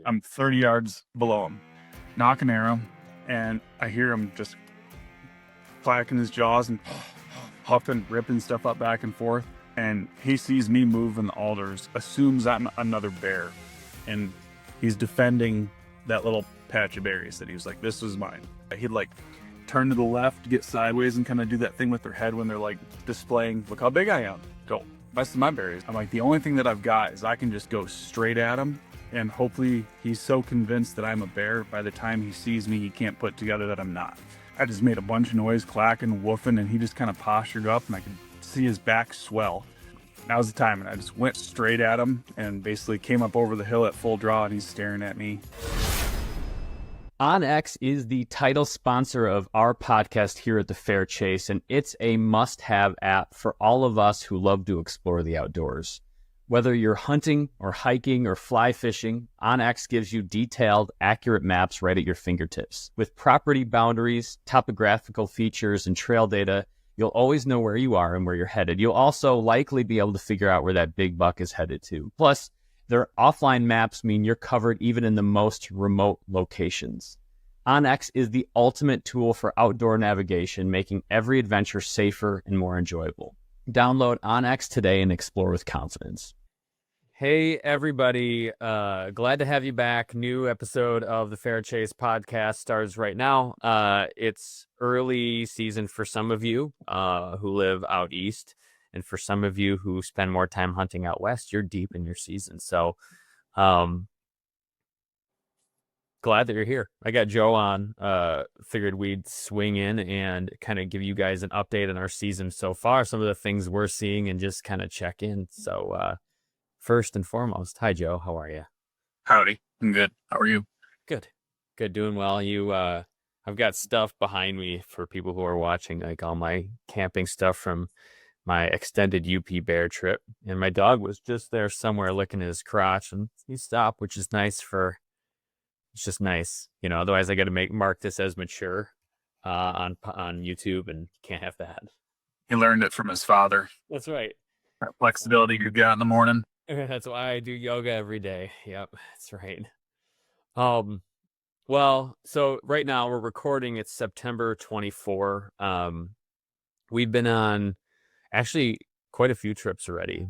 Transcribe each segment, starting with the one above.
I'm 30 yards below him, knock an arrow, and I hear him just clacking his jaws and huffing, ripping stuff up back and forth. And he sees me move in the alders, assumes I'm another bear, and he's defending that little patch of berries that he was like, this was mine. He'd like turn to the left, get sideways, and kind of do that thing with their head when they're like displaying, look how big I am. Go, best of my berries. I'm like, the only thing that I've got is I can just go straight at him, and hopefully he's so convinced that I'm a bear, by the time he sees me, he can't put together that I'm not. I just made a bunch of noise, clacking, woofing, and he just kind of postured up, and I could see his back swell. That was the time, and I just went straight at him and basically came up over the hill at full draw, and he's staring at me. OnX is the title sponsor of our podcast here at the Fair Chase, and it's a must-have app for all of us who love to explore the outdoors. Whether you're hunting or hiking or fly fishing, OnX gives you detailed, accurate maps right at your fingertips. With property boundaries, topographical features, and trail data, you'll always know where you are and where you're headed. You'll also likely be able to figure out where that big buck is headed to. Plus, their offline maps mean you're covered even in the most remote locations. OnX is the ultimate tool for outdoor navigation, making every adventure safer and more enjoyable. Download OnX today and explore with confidence. Hey, everybody. Glad to have you back. New episode of the Fair Chase podcast starts right now. It's early season for some of you who live out east. And for some of you who spend more time hunting out west, you're deep in your season. So glad that you're here. I got Joe on. Figured we'd swing in and kind of give you guys an update on our season so far, some of the things we're seeing, and just kind of check in. So first and foremost, hi, Joe. How are you? Howdy. I'm good. How are you? Good. Doing well. I've got stuff behind me for people who are watching, like all my camping stuff from my extended UP bear trip. And my dog was just there somewhere licking his crotch, and he stopped, which is nice it's just nice. Otherwise I got to mark this as mature on YouTube, and can't have that. He learned it from his father. That's right. That flexibility you got in the morning. That's why I do yoga every day. Yep, that's right. Well, so right now we're recording. It's September 24. We've been on actually quite a few trips already.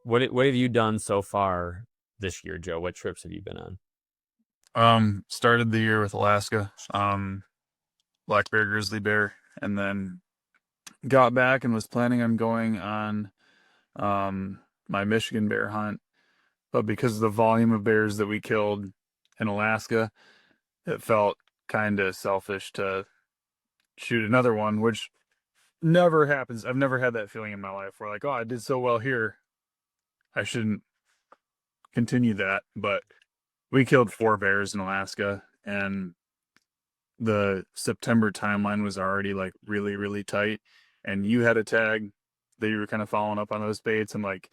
What have you done so far this year, Joe? What trips have you been on? Started the year with Alaska, black bear, grizzly bear, and then got back and was planning on going on my Michigan bear hunt. But because of the volume of bears that we killed in Alaska, it felt kind of selfish to shoot another one, which never happens. I've never had that feeling in my life where like, oh, I did so well here, I shouldn't continue that. But we killed 4 bears in Alaska, and the September timeline was already like really, really tight. And you had a tag that you were kind of following up on those baits. I'm like,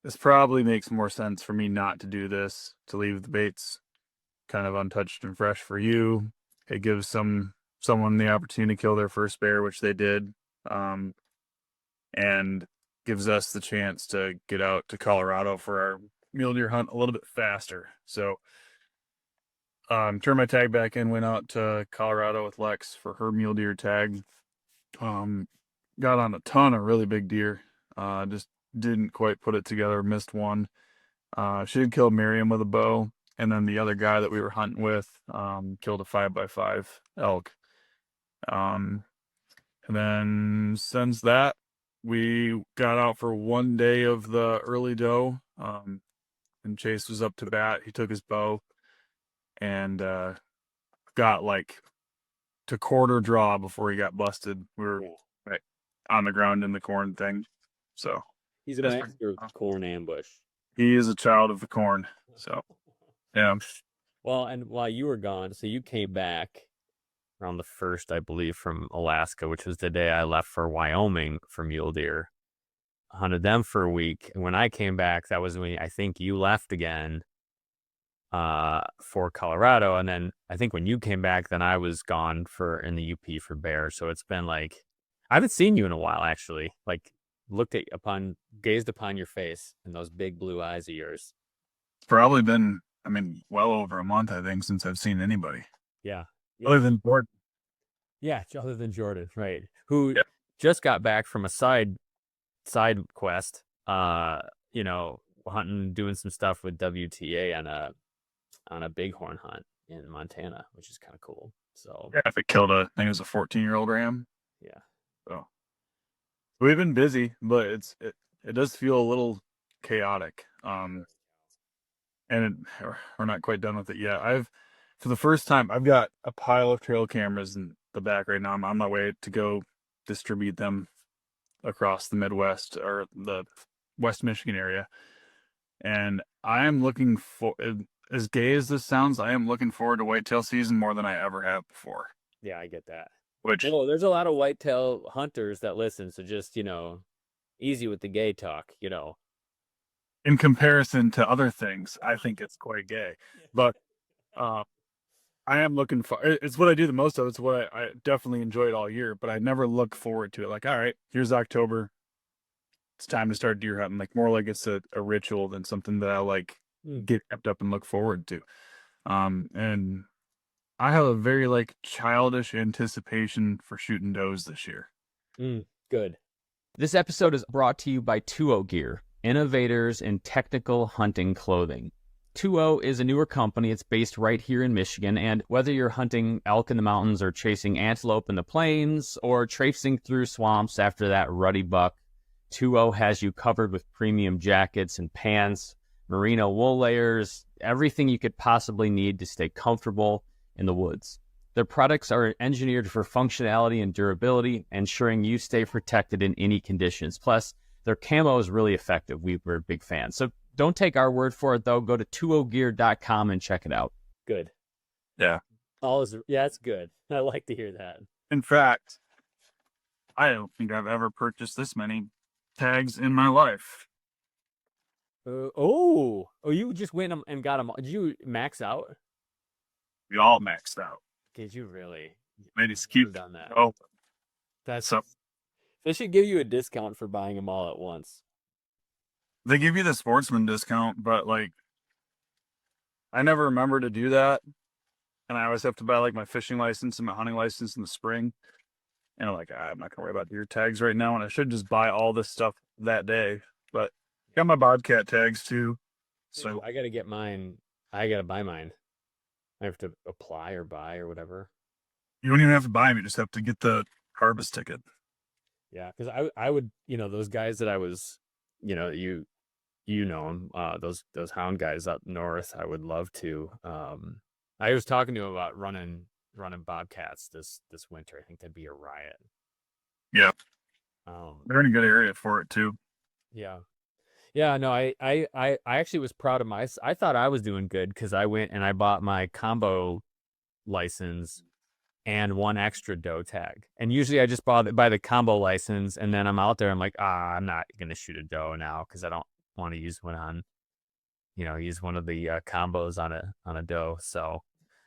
this probably makes more sense for me not to do this, to leave the baits kind of untouched and fresh for you. It gives someone the opportunity to kill their first bear, which they did, and gives us the chance to get out to Colorado for our mule deer hunt a little bit faster. So turned my tag back in, went out to Colorado with Lex for her mule deer tag. Got on a ton of really big deer. Just didn't quite put it together, missed one. She had killed Miriam with a bow, and then the other guy that we were hunting with killed a 5x5 elk. And then since that, we got out for one day of the early doe, and Chase was up to bat. He took his bow and got like to quarter draw before he got busted. We were right on the ground in the corn thing. So He's a master of corn ambush. He is a child of the corn. So yeah. Well, and while you were gone, so you came back around the 1st, I believe, from Alaska, which was the day I left for Wyoming for mule deer. Hunted them for a week, and when I came back, that was when I think you left again for Colorado, and then I think when you came back, then I was gone in the UP for bear. So it's been like, I haven't seen you in a while, actually. Like, gazed upon your face and those big blue eyes of yours. It's probably been I mean, well over a month, I think, since I've seen anybody Yeah. other Yeah. than Jordan. Yeah. Other than Jordan, right? Who Yeah, just got back from a side quest, you know, hunting, doing some stuff with WTA on a bighorn hunt in Montana, which is kind of cool. So yeah. If it killed I think it was a 14-year-old ram. yeah. So we've been busy, but it does feel a little chaotic. And we're not quite done with it yet. For the first time, I've got a pile of trail cameras in the back right now. I'm on my way to go distribute them across the Midwest or the West Michigan area. And I am looking for, as gay as this sounds, I am looking forward to whitetail season more than I ever have before. Yeah, I get that. Which, Well, there's a lot of whitetail hunters that listen, so just, easy with the gay talk, in comparison to other things, I think it's quite gay. But uh, I am looking for. It's what I do the most of. It's what I definitely enjoy it all year. But I never look forward to it. Like, all right, here's October. It's time to start deer hunting. Like more like it's a ritual than something that I like Mm, get kept up and look forward to. And I have a very like childish anticipation for shooting does this year. good. This episode is brought to you by 2O Gear, innovators in technical hunting clothing. 2O is a newer company. It's based right here in Michigan, and whether you're hunting elk in the mountains or chasing antelope in the plains or traipsing through swamps after that ruddy buck, 2O has you covered with premium jackets and pants, merino wool layers, everything you could possibly need to stay comfortable in the woods. Their products are engineered for functionality and durability, ensuring you stay protected in any conditions. Plus, their camo is really effective. We're big fans. So don't take our word for it, though. Go to 2ogear.com and check it out. Good. Yeah. Yeah, it's good. I like to hear that. In fact, I don't think I've ever purchased this many tags in my life. You just went and got them. Did you max out? We all maxed out. Did you really? Made it's I've never cute. done that. Oh, That's so They should give you a discount for buying them all at once. they give you the sportsman discount, but like I never remember to do that. And I always have to buy like my fishing license and my hunting license in the spring. And I'm like, I'm not gonna worry about deer tags right now. And I should just buy all this stuff that day. But got my bobcat tags too. So I gotta get mine. I gotta buy mine. I have to apply or buy or whatever. you don't even have to buy them, you just have to get the harvest ticket. Yeah, because I would, those guys that I was, you know them, those hound guys up north. I would love to. I was talking to him about running bobcats this winter. I think that'd be a riot. Yeah. Um, They're in a good area for it too. yeah, yeah. No, I actually was proud of I thought I was doing good because I went and I bought my combo license and one extra doe tag. And usually I just buy the combo license, and then I'm out there. I'm like, I'm not gonna shoot a doe now because I don't want to use one on, use one of the combos on a doe. So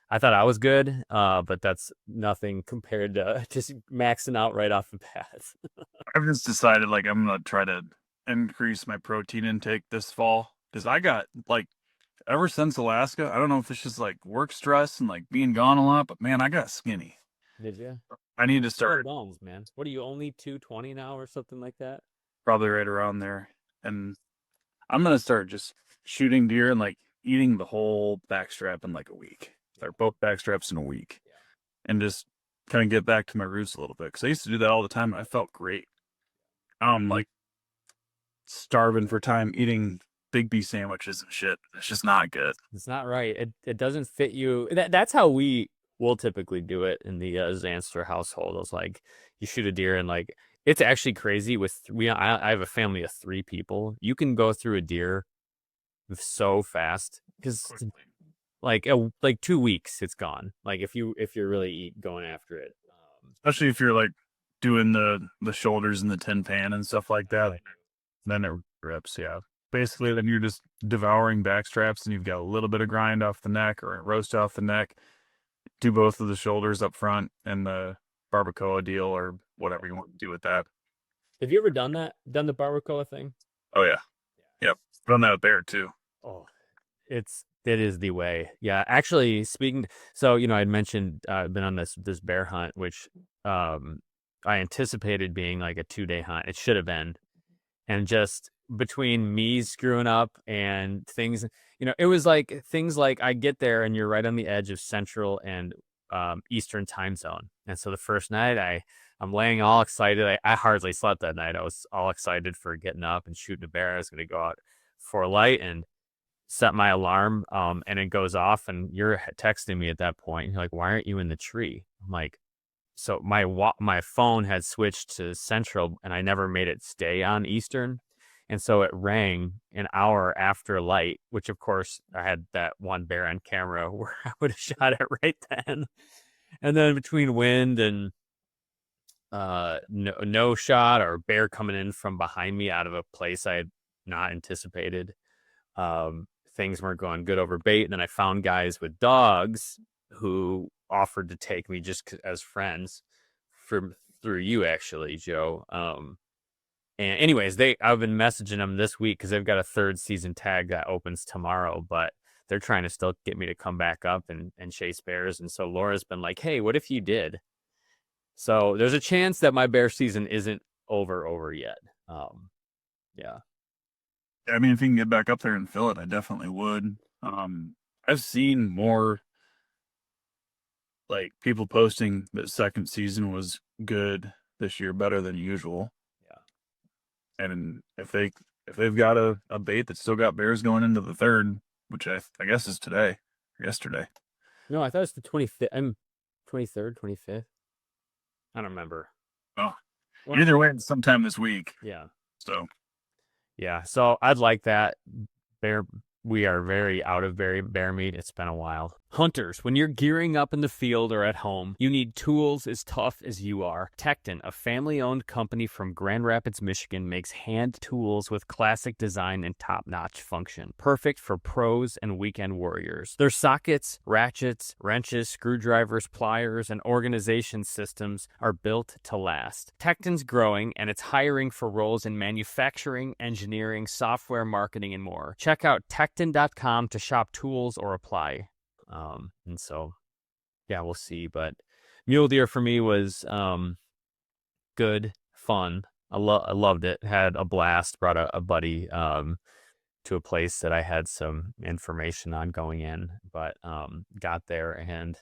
I thought I was good, but that's nothing compared to just maxing out right off the bat. I've just decided like I'm gonna try to increase my protein intake this fall because I got like ever since Alaska. I don't know if it's just like work stress and like being gone a lot, but man, I got skinny. Did you? I need to 12 start bones, man. What are you, only 220 now or something like that? probably right around there, and I'm gonna start just shooting deer and like eating the whole backstrap in like a week, or both backstraps in a week, Yeah. and just kind of get back to my roots a little bit because I used to do that all the time and I felt great. I'm like starving for time eating Big B sandwiches and shit. It's just not good. It's not right. It doesn't fit you. That's how we will typically do it in the Zanster household. It's like you shoot a deer and like it's actually crazy with I have a family of 3 people. You can go through a deer so fast because like 2 weeks it's gone. Like if you're really going after it. Especially if you're like doing the shoulders and the tin pan and stuff like that. Then it rips, yeah. Basically, then you're just devouring backstraps and you've got a little bit of grind off the neck or a roast off the neck. Do both of the shoulders up front and the barbacoa deal or whatever you want to do with that. Have you ever done that? Done the barbacoa thing? Oh yeah. Yep. Done that with bear too. Oh, it's It is the way. Yeah, actually, so I'd mentioned I've been on this bear hunt, which um, I anticipated being like a 2-day hunt. It should have been, and just between me screwing up and things, it was like things like I get there and you're right on the edge of Central and Eastern time zone, and so the first night I'm laying all excited. I hardly slept that night. I was all excited for getting up and shooting a bear. I was going to go out for light and set my alarm, and it goes off, and you're texting me at that point. You're like, "Why aren't you in the tree?" I'm like, "So my phone had switched to Central, and I never made it stay on Eastern, and so it rang an hour after light, which of course I had that one bear on camera where I would have shot it right then, and then between wind and no shot or bear coming in from behind me out of a place I had not anticipated." Things weren't going good over bait. And then I found guys with dogs who offered to take me just as friends through you, actually, Joe. And anyways, I've been messaging them this week because they've got a 3rd season tag that opens tomorrow, but they're trying to still get me to come back up and chase bears. And so Laura's been like, "Hey, what if you did?" So there's a chance that my bear season isn't over yet. Yeah. I mean, if you can get back up there and fill it, I definitely would. I've seen more like people posting that second season was good this year, better than usual. Yeah. And if they've got a bait that's still got bears going into the third, which I guess is today or yesterday. No, I thought it's the 25th. 23rd, 25th. I don't remember. Oh, either way, it's sometime this week. Yeah. So Yeah. So I'd like that. Bear. We are very out of bear meat. It's been a while. Hunters, when you're gearing up in the field or at home, you need tools as tough as you are. Tecton, a family-owned company from Grand Rapids, Michigan, makes hand tools with classic design and top-notch function. Perfect for pros and weekend warriors. Their sockets, ratchets, wrenches, screwdrivers, pliers, and organization systems are built to last. Tecton's growing, and it's hiring for roles in manufacturing, engineering, software, marketing, and more. Check out Tecton.com to shop tools or apply. And so, yeah, we'll see. But mule deer for me was good, fun. I loved it. Had a blast. Brought a buddy to a place that I had some information on going in, but got there and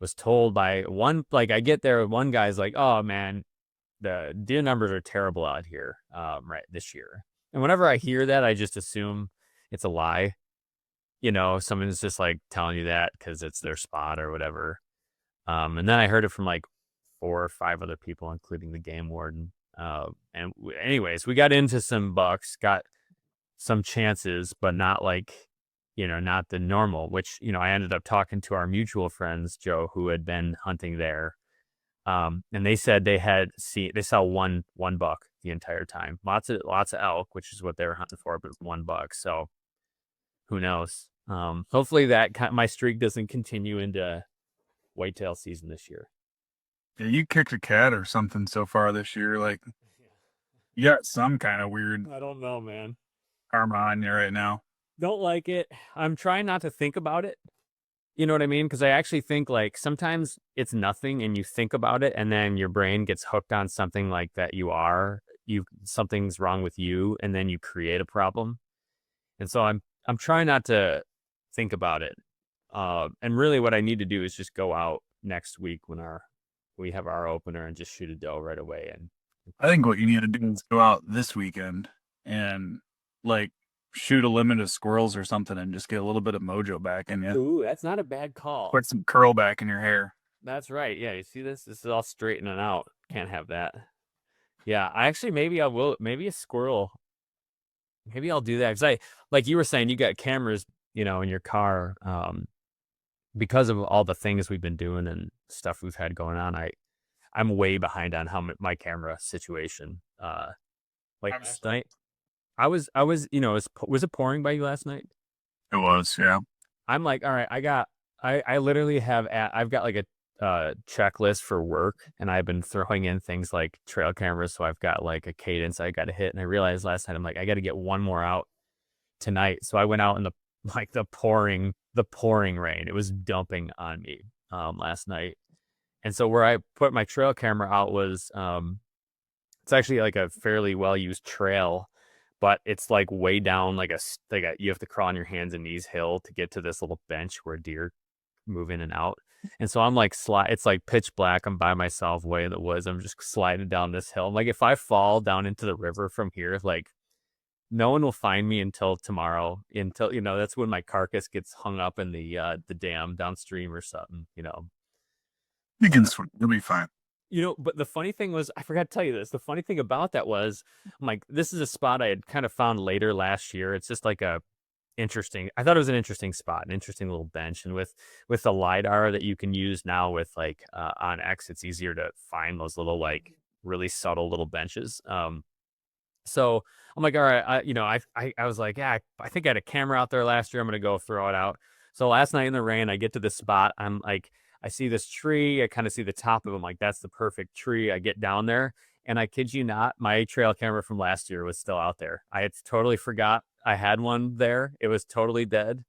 was told by one, like I get there, one guy's like, "Oh man, the deer numbers are terrible out here right this year." And whenever I hear that, I just assume it's a lie. Someone's just like telling you that because it's their spot or whatever. And then I heard it from like 4 or 5 other people, including the game warden. Anyways, we got into some bucks, got some chances, but not like, not the normal, which, I ended up talking to our mutual friends, Joe, who had been hunting there. And they said they saw one buck the entire time. Lots of elk, which is what they were hunting for, but 1 buck. So who knows? Hopefully my streak doesn't continue into whitetail season this year. yeah, you kicked a cat or something so far this year. Like you got some kind of weird I don't know, man. karma on you right now. Don't like it. I'm trying not to think about it. You know what I mean? Because I actually think like sometimes it's nothing and you think about it and then your brain gets hooked on something like that something's wrong with you and then you create a problem. And so I'm trying not to think about it. And really what I need to do is just go out next week when we have our opener and just shoot a doe right away. And I think what you need to do is go out this weekend and like shoot a limit of squirrels or something and just get a little bit of mojo back in you. ooh, that's not a bad call. Put some curl back in your hair. That's right. Yeah, you see this? This is all straightening out. Can't have that. Yeah, maybe I will. Maybe a squirrel. Maybe I'll do that because like you were saying, you got cameras, in your car. Because of all the things we've been doing and stuff we've had going on, I'm way behind on how my camera situation. Like last night, I was, was it pouring by you last night? It was, yeah. I'm like, all right, I literally I've got like a checklist for work, and I've been throwing in things like trail cameras, so I've got like a cadence I got to hit, and I realized last night I'm like, I got to get one more out tonight, so I went out in the like the pouring rain. It was dumping on me last night. And so where I put my trail camera out was it's actually like a fairly well used trail, but it's like way down you have to crawl on your hands and knees hill to get to this little bench where deer move in and out. And so I'm like it's like pitch black. I'm by myself way in the woods. I'm just sliding down this hill. I'm like, if I fall down into the river from here, like no one will find me until tomorrow, until that's when my carcass gets hung up in the dam downstream or something. You can swim. You'll be fine. But the funny thing was, I forgot to tell you this. The funny thing about that was, I'm like, this is a spot I had kind of found later last year. It's just like I thought it was an interesting spot, an interesting little bench. And with the LiDAR that you can use now with like on X, it's easier to find those little like really subtle little benches. So I'm like, all right, I was like, yeah, I think I had a camera out there last year. I'm gonna go throw it out. So last night in the rain, I get to this spot. I'm like, I see this tree. I kind of see the top of it. I'm like, that's the perfect tree. I get down there, and I kid you not, my trail camera from last year was still out there. I had totally forgot I had one there. It was totally dead.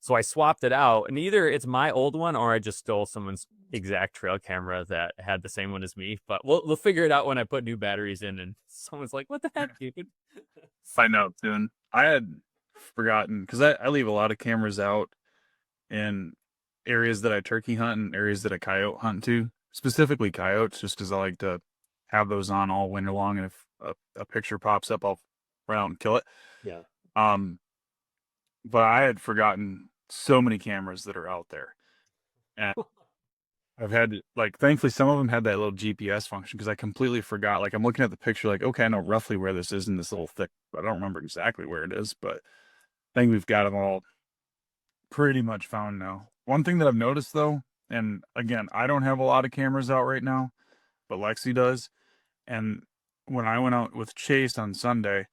So I swapped it out, and either it's my old one or I just stole someone's exact trail camera that had the same one as me. But we'll figure it out when I put new batteries in. And someone's like, "What the heck, dude?" Find out soon. I had forgotten because I leave a lot of cameras out in areas that I turkey hunt and areas that I coyote hunt too. Specifically coyotes, just because I like to have those on all winter long. And if a picture pops up, I'll run out and kill it. Yeah. Um, but I had forgotten so many cameras that are out there, and I've had like thankfully some of them had that little GPS function because I completely forgot. Like I'm looking at the picture, like okay, I know roughly where this is in this little thick, but I don't remember exactly where it is. But I think we've got them all pretty much found now. One thing that I've noticed though, and again, I don't have a lot of cameras out right now, but Lexi does. And when I went out with Chase on Sunday,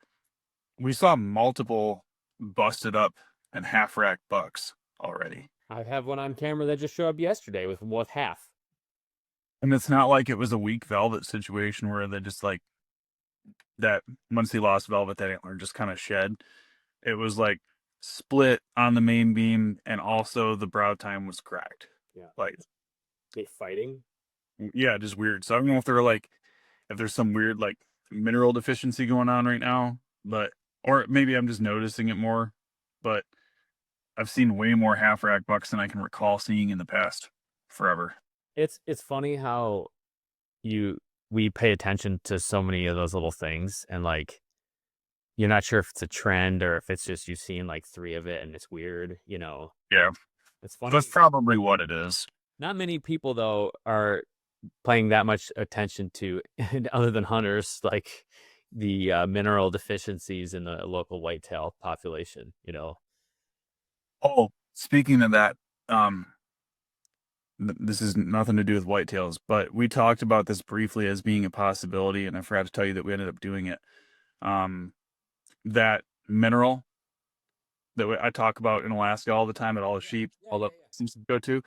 we saw multiple busted up and half rack bucks already. I have one on camera that just showed up yesterday with half. And it's not like it was a weak velvet situation where they just like that once he lost velvet, that antler just kind of shed. It was like split on the main beam, and also the brow tine was cracked. Yeah. Like, They fighting? yeah, just weird. So I don't know if they're like, if there's some weird like mineral deficiency going on right now, but or maybe I'm just noticing it more. But I've seen way more half rack bucks than I can recall seeing in the past forever. It's funny how we pay attention to so many of those little things, and like you're not sure if it's a trend or if it's just you've seen like three of it and it's weird. Yeah, It's funny. that's probably what it is. Not many people though are paying that much attention to, other than hunters, like the mineral deficiencies in the local whitetail population. Oh, speaking of that, um, this is nothing to do with whitetails, but we talked about this briefly as being a possibility, and I forgot to tell you that we ended up doing it. Um, that mineral that I talk about in Alaska all the time at all the sheep, all the seems to go to.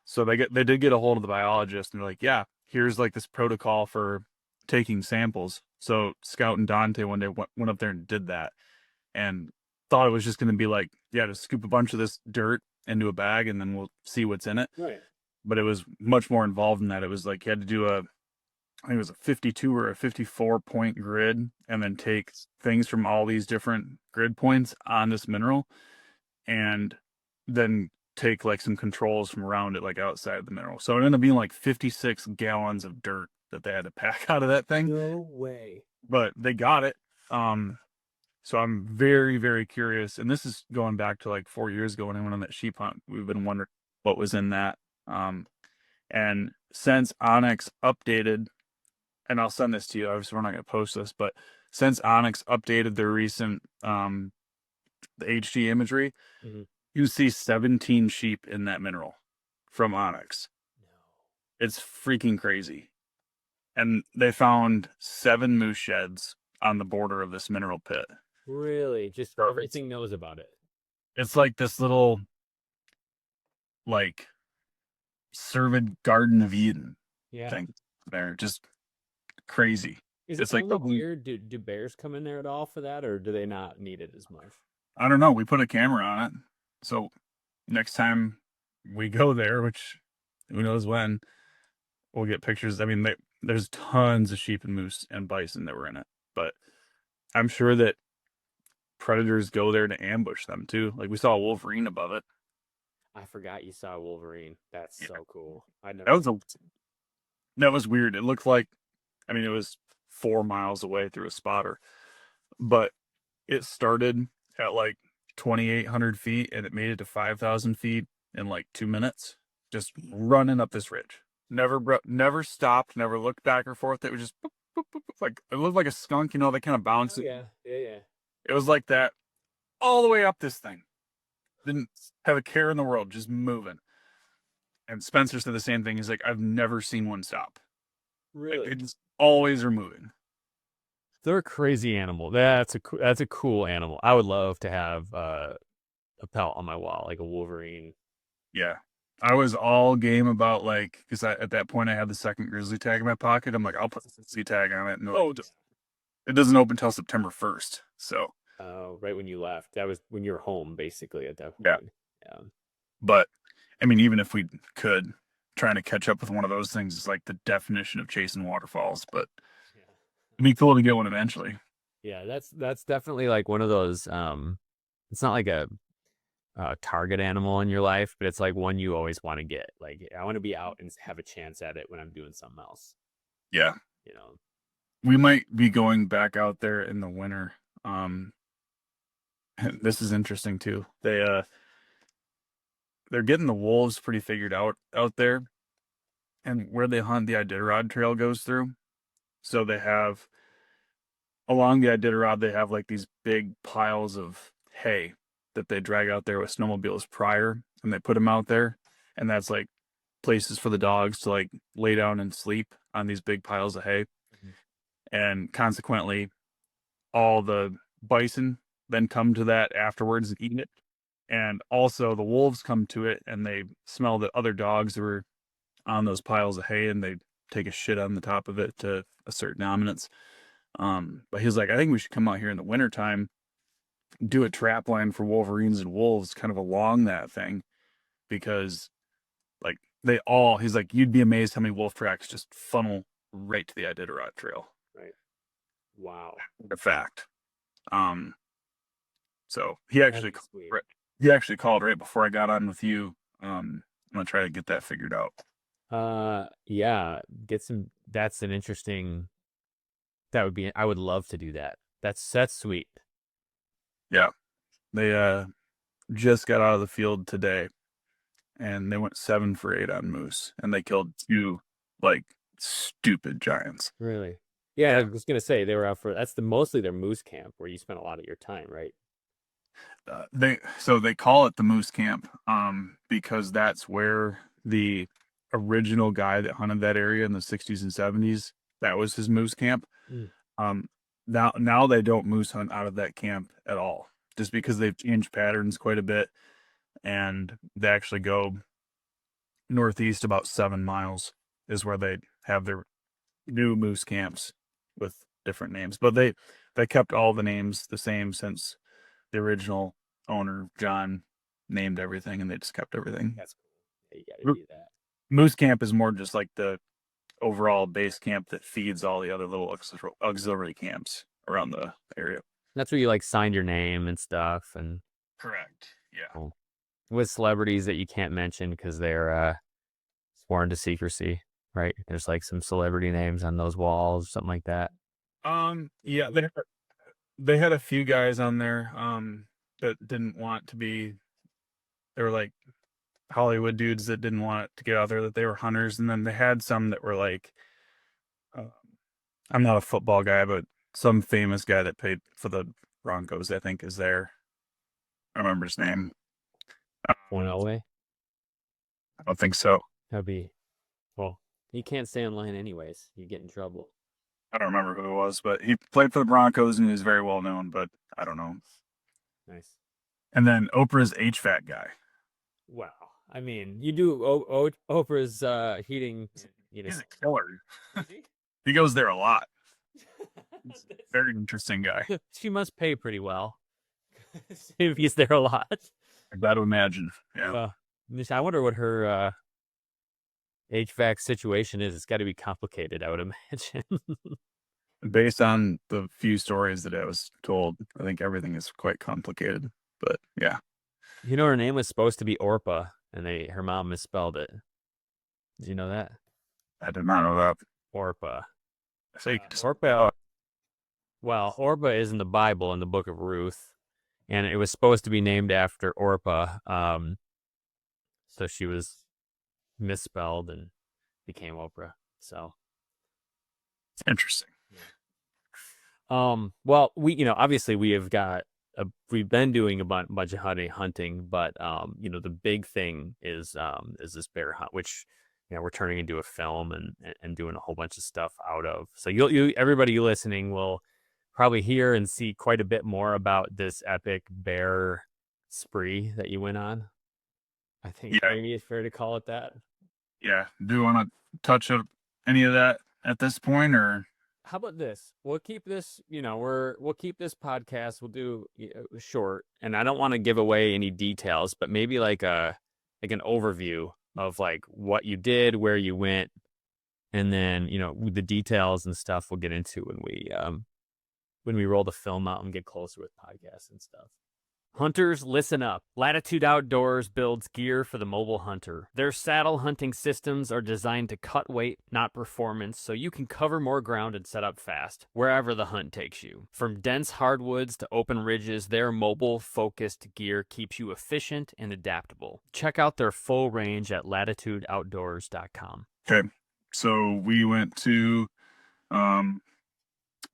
So they did get a hold of the biologist, and they're like, yeah, here's like this protocol for taking samples. So Scout and Dante one day went up there and did that, and thought it was just going to be like, yeah, just scoop a bunch of this dirt into a bag, and then we'll see what's in it. Right. But it was much more involved than that. It was like you had to do I think it was a 52 or a 54 point grid, and then take things from all these different grid points on this mineral, and then take like some controls from around it, like outside the mineral. So it ended up being like 56 gallons of dirt that they had to pack out of that thing. No way. But they got it. So I'm very, very curious. And this is going back to like 4 years ago when I went on that sheep hunt. We've been wondering what was in that. And since Onyx updated, and I'll send this to you, obviously we're not going to post this, but since Onyx updated their recent the HD imagery, you see 17 sheep in that mineral from Onyx. No. It's freaking crazy. And they found 7 moose sheds on the border of this mineral pit. Really? Just So everything knows about it. It's like this little, like, served Garden of Eden thing there. Just crazy. Is It's it like only weird? Do bears come in there at all for that, or do they not need it as much? I don't know. We put a camera on it. So next time we go there, which who knows when, we'll get pictures. I mean, there's tons of sheep and moose and bison that were in it, but I'm sure that predators go there to ambush them too. Like we saw a wolverine above it. I forgot you saw Wolverine. That's Yeah, so cool. I that never. was a that was weird. It looked like, I mean, it was 4 miles away through a spotter, but it started at like 2,800 feet and it made it to 5,000 feet in like 2 minutes, just running up this ridge. Never stopped, never looked back or forth. It was just boop, boop, boop, boop, like it looked like a skunk, they kind of bounce Oh it. yeah, yeah, yeah. It was like that all the way up this thing. Didn't have a care in the world, just moving. And Spencer said the same thing. He's like, I've never seen one stop. Like they Really? just always are moving. They're a crazy animal. That's a cool animal. I would love to have a pelt on my wall, like a Wolverine. Yeah. I was all game about like, because at that point I had the second grizzly tag in my pocket. I'm like, I'll put the grizzly tag on it. And Oh, it doesn't open until September 1st. So, right when you left. That was when you were home, basically, at that yeah. point. Yeah. But I mean, even if we could, trying to catch up with one of those things is like the definition of chasing waterfalls. But Yeah. it'd be cool to get one eventually. Yeah, that's definitely like one of those. It's not like a target animal in your life, but it's like one you always want to get. Like I want to be out and have a chance at it when I'm doing something else. Yeah. You know. We might be going back out there in the winter. Um, this is interesting too. They're getting the wolves pretty figured out there, and where they hunt, the Iditarod Trail goes through. So they have along the Iditarod, they have like these big piles of hay that they drag out there with snowmobiles prior, and they put them out there, and that's like places for the dogs to like lay down and sleep on these big piles of hay, Mhm. and consequently, all the bison then come to that afterwards and eat it. And also the wolves come to it and they smell that other dogs were on those piles of hay and they take a shit on the top of it to assert dominance. But he's like, I think we should come out here in the wintertime, do a trap line for wolverines and wolves kind of along that thing because like he's like, you'd be amazed how many wolf tracks just funnel right to the Iditarod Trail. Right. Wow. A fact. Um, so That'd be sweet. he actually called right before I got on with you. I'm gonna try to get that figured out. Yeah, get some. That's an interesting. That would be. I would love to do that. That's sweet. Yeah, they just got out of the field today, and they went 7 for 8 on moose, and they killed two like stupid giants. Really. Yeah, I Yeah, was gonna say they were out for. That's the mostly their moose camp where you spend a lot of your time, right? they call it the moose camp, because that's where the original guy that hunted that area in the 60s and 70s, that was his moose camp. Mm. Um, now they don't moose hunt out of that camp at all, just because they've changed patterns quite a bit, and they actually go northeast about 7 miles is where they have their new moose camps with different names. But they kept all the names the same since the original owner John named everything, and they just kept everything. That's cool. Yeah, you got to Mo- do that. Moose camp is more just like the overall base camp that feeds all the other little auxiliary camps around the area. That's where you like sign your name and stuff, and Correct. Yeah. oh, with celebrities that you can't mention because they're sworn to secrecy, right? There's like some celebrity names on those walls, something like that. Yeah, they had a few guys on there that didn't want to be, they were like Hollywood dudes that didn't want to get out there, that they were hunters, and then they had some that were like, uh, I'm not a football guy, but some famous guy that played for the Broncos, I think, is there. I remember his name. One Elway. I don't think so. That'd be well. You can't stay online anyways. You get in trouble. I don't remember who it was, but he played for the Broncos and he was very well known, but I don't know. Nice. And then Oprah's HVAC guy. Wow. I mean, you do Oprah's heating. You know, He's a killer. is he? He goes there a lot. He's a That's- very interesting guy. she must pay pretty well if he's there a lot. I got to imagine. Yeah. Uh, I wonder what her HVAC situation is. It's got to be complicated, I would imagine. Based on the few stories that I was told, I think everything is quite complicated. But yeah, You know, her name was supposed to be Orpa, and her mom misspelled it. Did you know that? I did not know that. Orpa. I say, Orpa. Well, Orpa is in the Bible in the Book of Ruth, and it was supposed to be named after Orpa. So she was misspelled and became Oprah. So, interesting. well, obviously we've been doing a bunch of hunting, but the big thing is this bear hunt, which we're turning into a film and doing a whole bunch of stuff out of. So everybody listening will probably hear and see quite a bit more about this epic bear spree that you went on. I think Yeah. maybe it's fair to call it that. Yeah. Do you want to touch up any of that at this point, or? How about this? We'll keep this, we'll keep this podcast. We'll do short, and I don't want to give away any details, but maybe like an overview of like what you did, where you went, and then the details and stuff we'll get into when we roll the film out and get closer with podcasts and stuff. Hunters, listen up. Latitude Outdoors builds gear for the mobile hunter. Their saddle hunting systems are designed to cut weight, not performance, so you can cover more ground and set up fast, wherever the hunt takes you. From dense hardwoods to open ridges, their mobile-focused gear keeps you efficient and adaptable. Check out their full range at latitudeoutdoors.com. Okay. So we went to an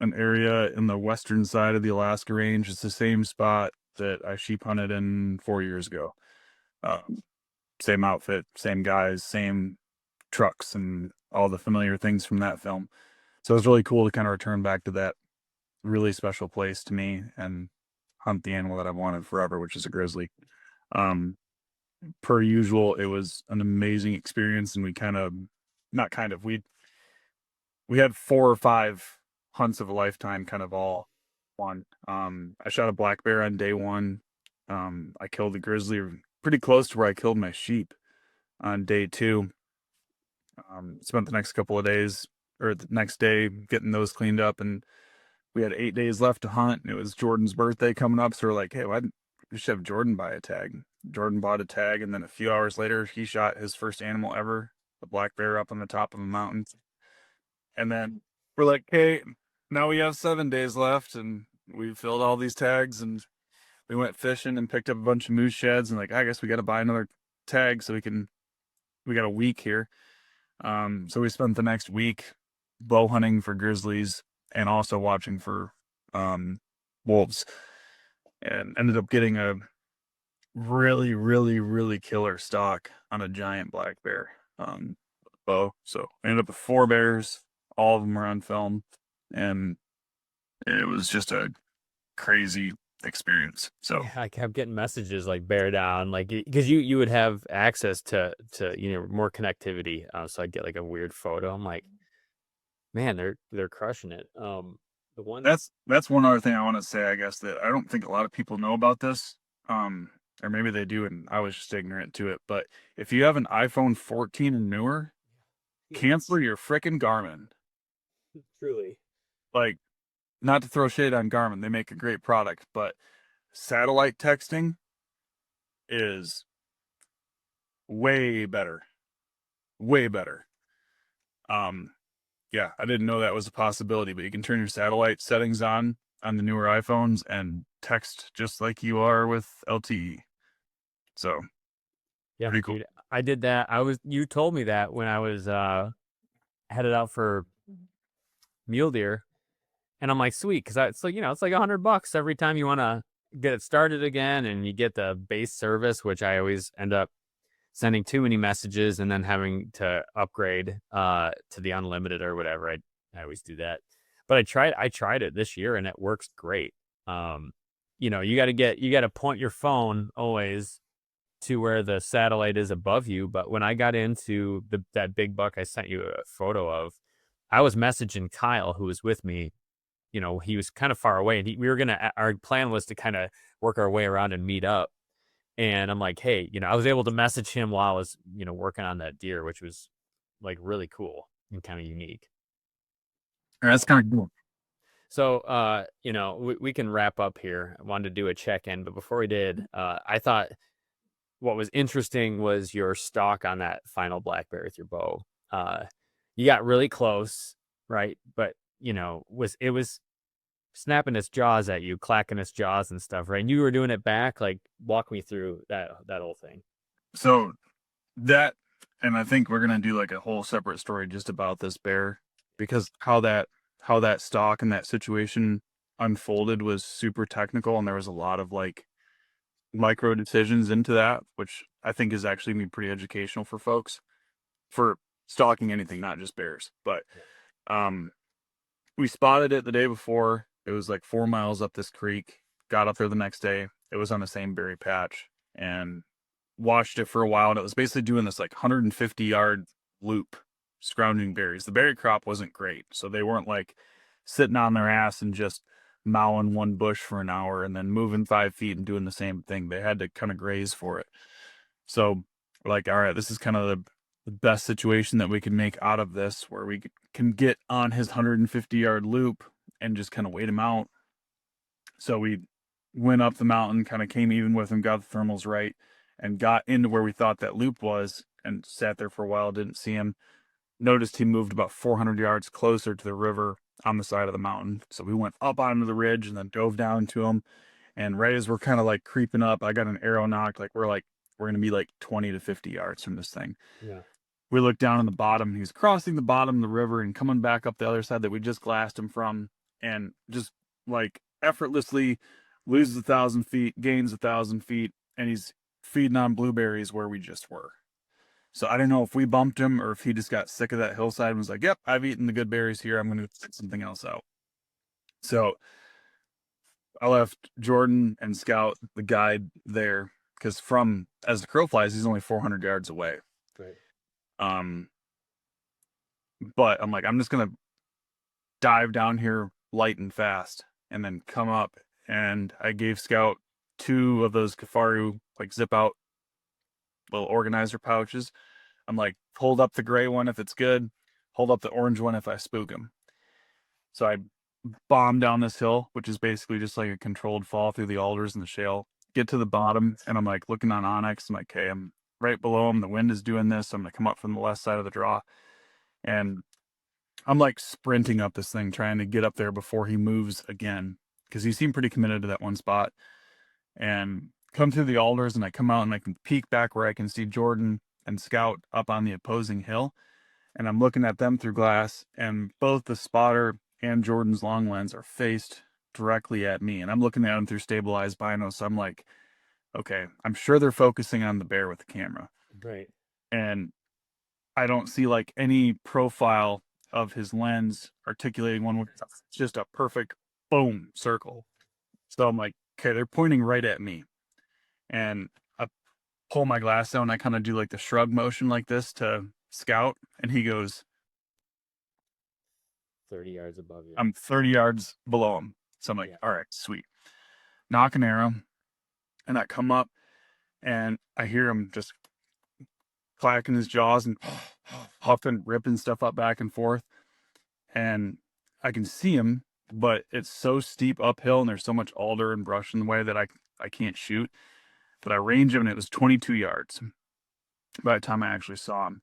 area in the western side of the Alaska range. It's the same spot that I sheep hunted in 4 years ago. Same outfit, same guys, same trucks, and all the familiar things from that film. So it was really cool to kind of return back to that really special place to me and hunt the animal that I've wanted forever, which is a grizzly. Per usual, it was an amazing experience, and we had 4 or 5 hunts of a lifetime, kind of all one. I shot a black bear on day 1. I killed a grizzly pretty close to where I killed my sheep on day 2. Spent the next couple of days, or the next day, getting those cleaned up, and we had 8 days left to hunt, and it was Jordan's birthday coming up, so we're like, hey, we should have Jordan buy a tag. Jordan bought a tag, and then a few hours later, he shot his first animal ever, a black bear up on the top of a mountain. And then we're like, hey, now we have 7 days left, and we filled all these tags, and we went fishing and picked up a bunch of moose sheds, and like, I guess we got to buy another tag so we got a week here. So we spent the next week bow hunting for grizzlies and also watching for wolves, and ended up getting a really, really, really killer stalk on a giant black bear bow. So I ended up with 4 bears. All of them were on film, and it was just a crazy experience. So yeah, I kept getting messages like bear down, like because you would have access to more connectivity, so I'd get like a weird photo. I'm like, man, they're crushing it. The one that's one other thing I want to say, I guess, that I don't think a lot of people know about this. Or maybe they do, and I was just ignorant to it. But if you have an iPhone 14 or newer, cancel your frickin' Garmin. truly. Like, not to throw shade on Garmin, they make a great product, but satellite texting is way better. Way better. Yeah, I didn't know that was a possibility, but you can turn your satellite settings on the newer iPhones and text just like you are with LTE. So, Yeah, pretty cool. dude, I did that. You told me that when I was headed out for mule deer, and I'm like, sweet, because it's like it's like $100 every time you want to get it started again, and you get the base service, which I always end up sending too many messages and then having to upgrade to the unlimited or whatever. I always do that, but I tried it this year and it works great. You got to point your phone always to where the satellite is above you. But when I got into that big buck I sent you a photo of, I was messaging Kyle, who was with me. He was kind of far away, and our plan was to kind of work our way around and meet up. And I'm like, hey, I was able to message him while I was, working on that deer, which was like really cool and kind of unique. That's kind of cool. So, we can wrap up here. I wanted to do a check in, but before we did, I thought what was interesting was your stalk on that final black bear with your bow. You got really close, right? But was snapping its jaws at you, clacking its jaws and stuff, right? And you were doing it back. Like, walk me through that whole thing. So that, and I think we're gonna do like a whole separate story just about this bear, because how that stalk and that situation unfolded was super technical, and there was a lot of like micro decisions into that, which I think is actually gonna be pretty educational for folks for stalking anything, not just bears. But um, we spotted it the day before. It was like 4 miles up this creek. Got up there the next day. It was on the same berry patch, and watched it for a while. And it was basically doing this like 150-yard loop, scrounging berries. The berry crop wasn't great, so they weren't like sitting on their ass and just mowing one bush for an hour and then moving 5 feet and doing the same thing. They had to kind of graze for it. So we're like, all right, this is kind of the best situation that we can make out of this, where we can get on his 150-yard loop and just kind of wait him out. So we went up the mountain, kind of came even with him, got the thermals right, and got into where we thought that loop was, and sat there for a while, didn't see him. Noticed he moved about 400 yards closer to the river on the side of the mountain. So we went up onto the ridge and then dove down to him. And right as we're kind of like creeping up, I got an arrow knocked. Like we're going to be like 20 to 50 yards from this thing. Yeah. We looked down on the bottom. He was crossing the bottom of the river and coming back up the other side that we just glassed him from, and just like effortlessly loses 1,000 feet, gains 1,000 feet, and he's feeding on blueberries where we just were. So I didn't know if we bumped him or if he just got sick of that hillside and was like, yep, I've eaten the good berries here. I'm going to take something else out. So I left Jordan and Scout, the guide, there, because from as the crow flies, he's only 400 yards away. Right. Um, but I'm like, I'm just gonna dive down here light and fast, and then come up. And I gave Scout 2 of those Kafaru like zip out little organizer pouches. I'm like, hold up the gray one if it's good, hold up the orange one if I spook him. So I bomb down this hill, which is basically just like a controlled fall through the alders and the shale. Get to the bottom, and I'm like looking on Onyx. I'm like, okay, I'm right below him. The wind is doing this. So I'm gonna come up from the left side of the draw, and I'm like sprinting up this thing, trying to get up there before he moves again, because he seemed pretty committed to that one spot. And come through the alders, and I come out and I can peek back where I can see Jordan and Scout up on the opposing hill. And I'm looking at them through glass, and both the spotter and Jordan's long lens are faced directly at me. And I'm looking at them through stabilized binos. So I'm like, okay, I'm sure they're focusing on the bear with the camera. Right. And I don't see like any profile of his lens articulating one way. It's just a perfect boom circle. So I'm like, okay, they're pointing right at me. And I pull my glass down. I kind of do like the shrug motion like this to Scout. And he goes, 30 yards above you. I'm 30 yards below him. So I'm like, all right, sweet. Knock an arrow. And I come up and I hear him just clacking his jaws and huffing, ripping stuff up back and forth. And I can see him, but it's so steep uphill and there's so much alder and brush in the way that I can't shoot. But I range him, and it was 22 yards by the time I actually saw him.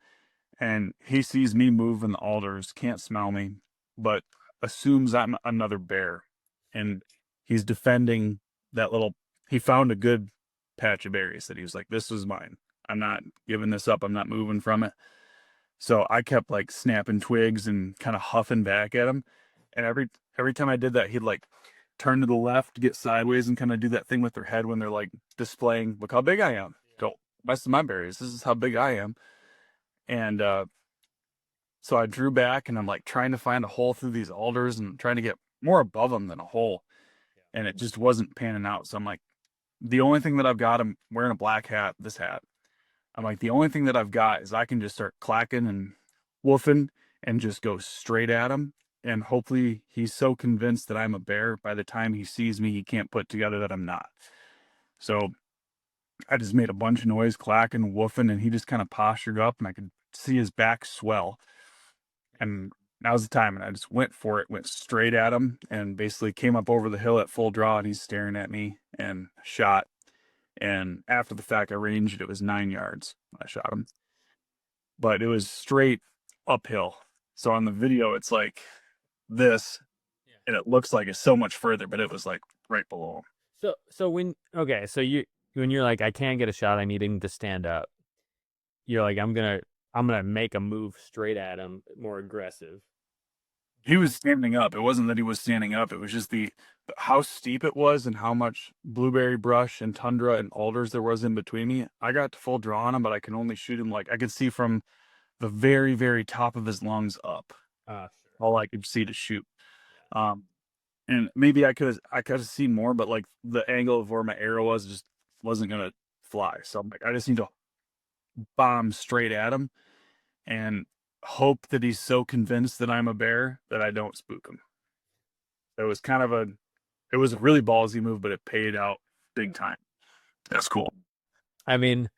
And he sees me move in the alders, can't smell me, but assumes I'm another bear. And he's defending that little, he found a good patch of berries that he was like, this was mine. I'm not giving this up. I'm not moving from it. So I kept like snapping twigs and kind of huffing back at him. And every time I did that, he'd like turn to the left, get sideways, and kind of do that thing with their head when they're like displaying, look how big I am. Don't mess with my berries. This is how big I am. And so I drew back, and I'm like trying to find a hole through these alders and trying to get more above them than a hole. And it just wasn't panning out. So I'm like, the only thing that I've got, I'm wearing a black hat, this hat. I'm like, the only thing that I've got is I can just start clacking and woofing and just go straight at him. And hopefully he's so convinced that I'm a bear, by the time he sees me, he can't put together that I'm not. So I just made a bunch of noise, clacking, woofing, and he just kind of postured up, and I could see his back swell. And now's the time, and I just went for it, went straight at him, and basically came up over the hill at full draw, and he's staring at me and shot. And after the fact, I ranged, it was 9 yards. I shot him, but it was straight uphill. So on the video, it's like this, and it looks like it's so much further, but it was like right below him. So when you're like, I can't get a shot, I need him to stand up. You're like, I'm gonna make a move straight at him, more aggressive. He was standing up. It wasn't that he was standing up. It was just the how steep it was and how much blueberry brush and tundra and alders there was in between me. I got to full draw on him, but I can only shoot him like I could see from the very, very top of his lungs up. Sure. All I could see to shoot. Um, and maybe I could have seen more, but like the angle of where my arrow was just wasn't gonna fly. So I'm like, I just need to bomb straight at him and hope that he's so convinced that I'm a bear that I don't spook him. It was kind of it was a really ballsy move, but it paid out big time. That's cool. I mean,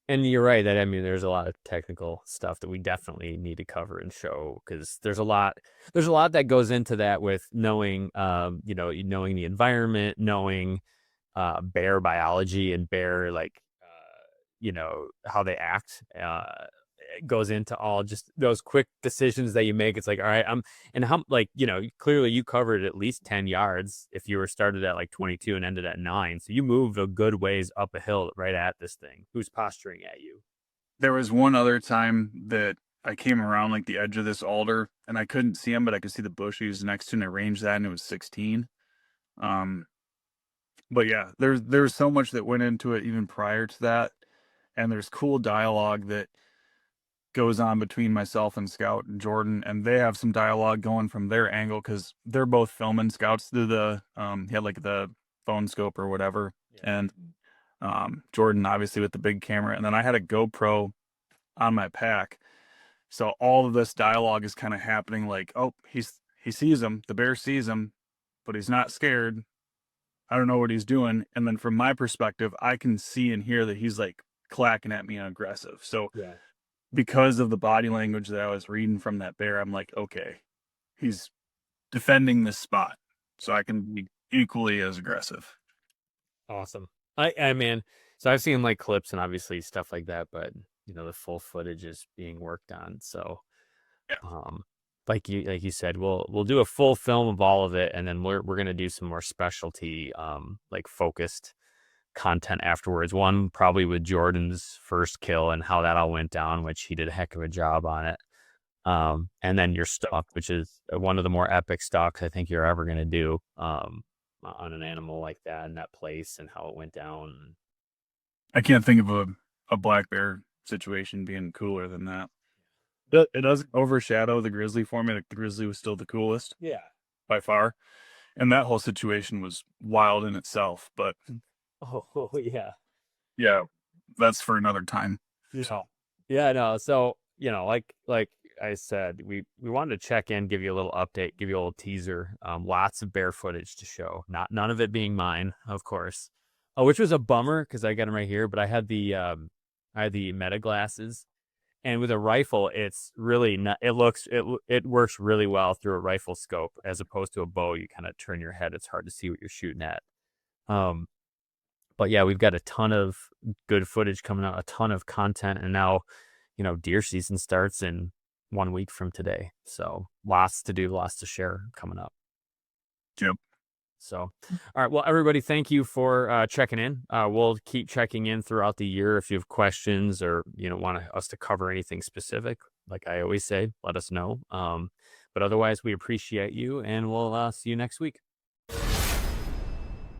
and you're right that there's a lot of technical stuff that we definitely need to cover and show, because there's a lot that goes into that with knowing knowing the environment, knowing bear biology and bear how they act. It goes into all just those quick decisions that you make. It's like, all right, and how, clearly you covered at least 10 yards if you were started at like 22 and ended at 9. So you moved a good ways up a hill right at this thing who's posturing at you. There was one other time that I came around like the edge of this alder and I couldn't see him, but I could see the bush he was next to, and I ranged that, and it was 16. Um, but yeah, there's so much that went into it even prior to that, and there's cool dialogue that goes on between myself and Scout and Jordan, and they have some dialogue going from their angle because they're both filming. Scout's through the he had like the phone scope or whatever, Yeah. and Jordan obviously with the big camera, and then I had a GoPro on my pack, so all of this dialogue is kind of happening. Like, oh, he sees him, the bear sees him, but he's not scared. I don't know what he's doing, and then from my perspective, I can see and hear that he's like clacking at me and aggressive. So Yeah. because of the body language that I was reading from that bear, I'm like, okay, he's defending this spot, so I can be equally as aggressive. Awesome. I mean, so I've seen like clips and obviously stuff like that, but the full footage is being worked on. So, Yeah. like you said, we'll do a full film of all of it, and then we're gonna do some more specialty, like focused content afterwards. One probably with Jordan's first kill and how that all went down, which he did a heck of a job on it. And then your stalk, which is one of the more epic stalks I think you're ever gonna do. On an animal like that in that place and how it went down. I can't think of a black bear situation being cooler than that. It doesn't overshadow the grizzly for me. Like, the grizzly was still the coolest Yeah. by far, and that whole situation was wild in itself. But Oh, yeah. yeah, that's for another time. Yeah. Yeah, no. So, like I said, we wanted to check in, give you a little update, give you a little teaser. Lots of bear footage to show. None of it being mine, of course. Oh, which was a bummer because I got them right here, but I had the meta glasses. And with a rifle, it's really not, it works really well through a rifle scope as opposed to a bow. You kind of turn your head. It's hard to see what you're shooting at. But yeah, we've got a ton of good footage coming out, a ton of content. And now, deer season starts in 1 week from today. So lots to do, lots to share coming up. Yep. So, all right. Well, everybody, thank you for checking in. We'll keep checking in throughout the year. If you have questions or, want us to cover anything specific, like I always say, let us know. But otherwise, we appreciate you, and we'll see you next week.